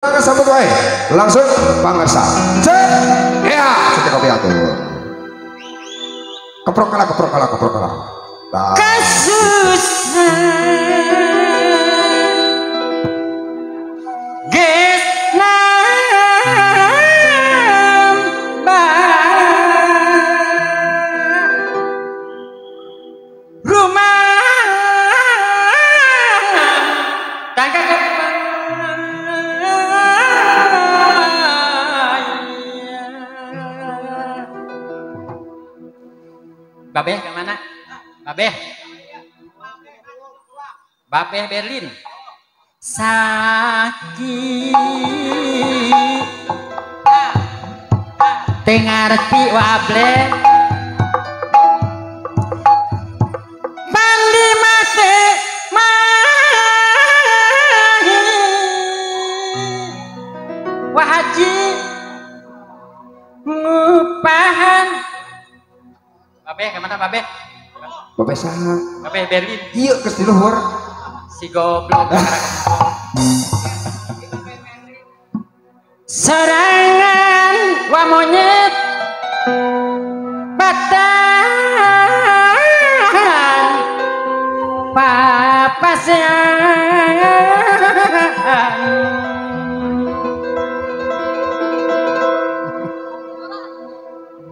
Sambut wae langsung pangersa ya sudah kopi atur keprok kalah Babeh kemana? Babeh Berlin. Sakit tengarti wable bandi mate mahi wahaji ngupahan. Babeh kemana babeh? babeh saha? Babeh Berlin. Iya kes di luhur si goblok. Serangan wa monyet batang papasan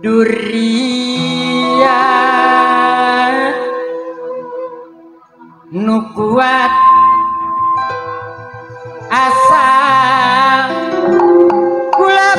durian nu kuat asal kula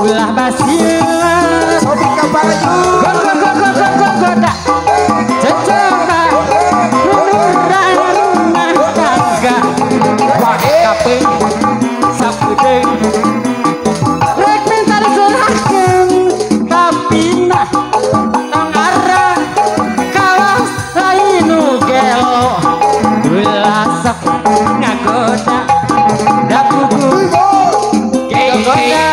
ulah basilah sobi kabayu goda cecoba nunuran rumah tangga kape sapudeng rek mental serahkeun tapi nah tangara kawas lain nu gelo ulah sok ngagoda dakuku goda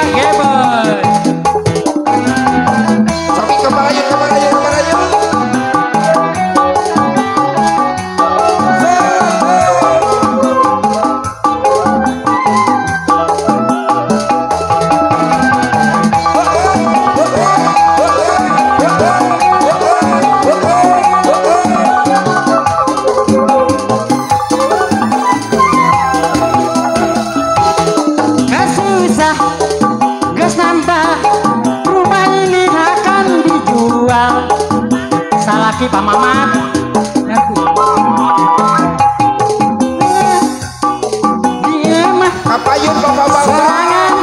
salaki pamamat dia mah kapayun bapak serangan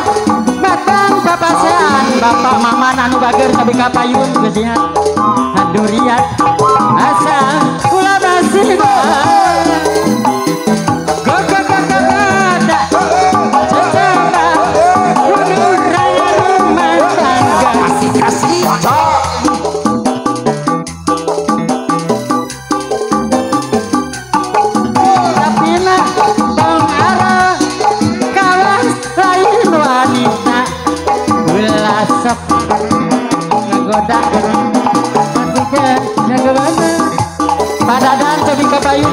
batang papasan bapak mama anu bager tapi kapayun geus haduriat asal kula basih ngagoda jaga mana padadan cobi kapayun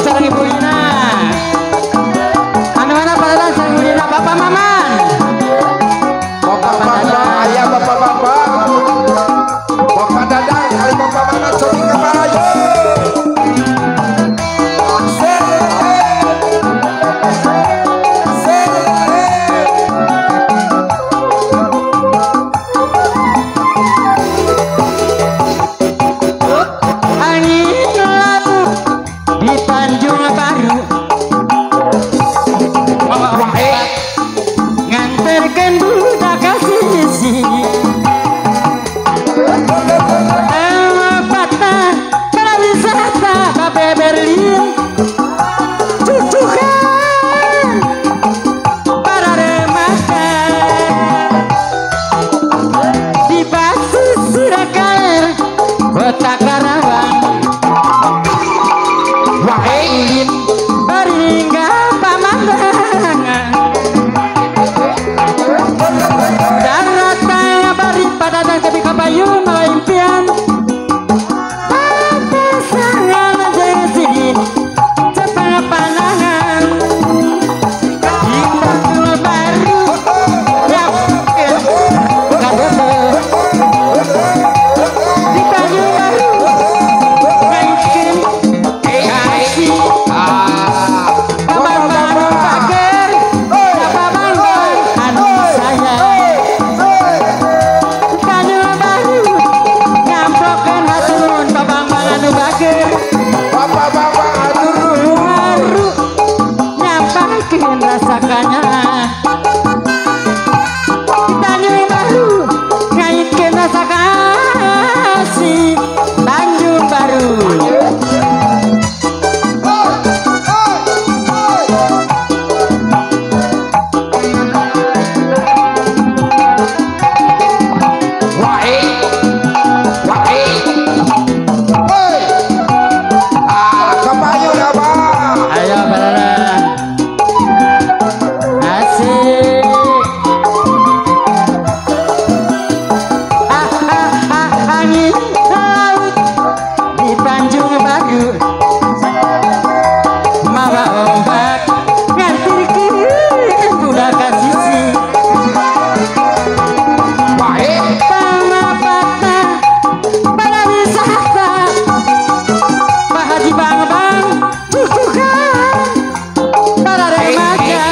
angin laut di Tanjung Baru mawa ombak ngantir kiri budak kasisi baik pangapatna pada wisata Pak Haji Bang cukukan para remaja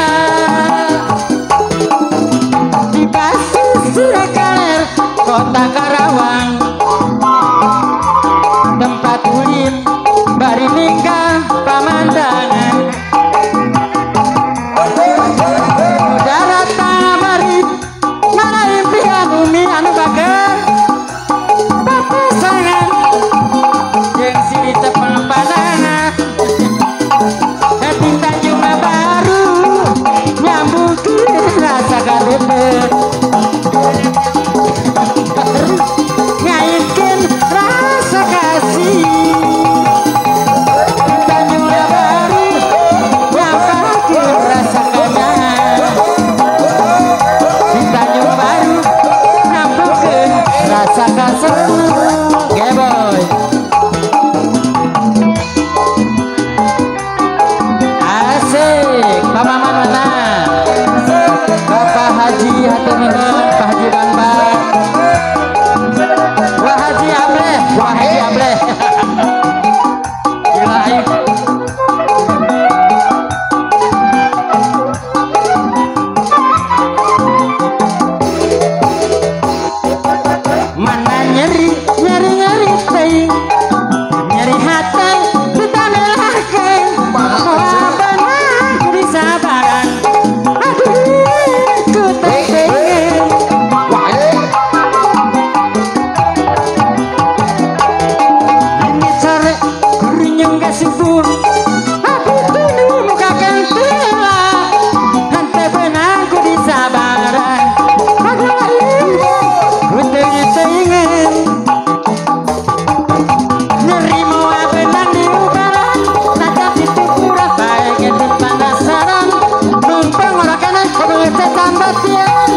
di pasisir kaler kota Karawang tempat ulin bari ninggal pamandangan udara tamari mana impian umi anu bager papasangan yang sini tepang pandangan hati Tanjung Baru nyambung rasa kadepet ngaitkan rasa kasih Tanjung Baru nyambung rasa kangen di Tanjung Baru nyambung rasa kasih geboy asik pamaman mana Bapak Haji Hatuminun Pak Haji Bambang Wah Haji Ableh Wah Haji Ableh gila mana nyeri ting nyeri hati kita melahkan benar di sabaran aduh ku pengen ini sore kurinyeng kasibur aku tunu muka kentela hante benang ku di sabaran aduh ku pengen nerimo benang di ubaran tajam di tukurah baik di panasaran numpang orang kanan kebelet tambah tian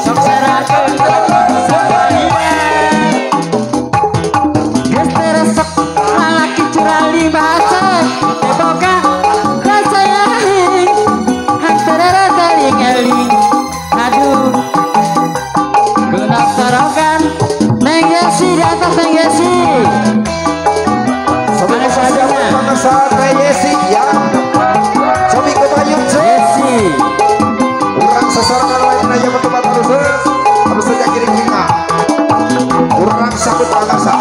sok serakan sekalian geus teresep lalaki curali bahasa eboga rasa yaing hantarara taring eling aduh genap sorogan Neng Yesi di atas Neng Yesi sebelum saja bangsa Yesi ya Sobi Kebayun Yesi orang seserangan lain aja betul harus saja kirim kita orang sabut bangsa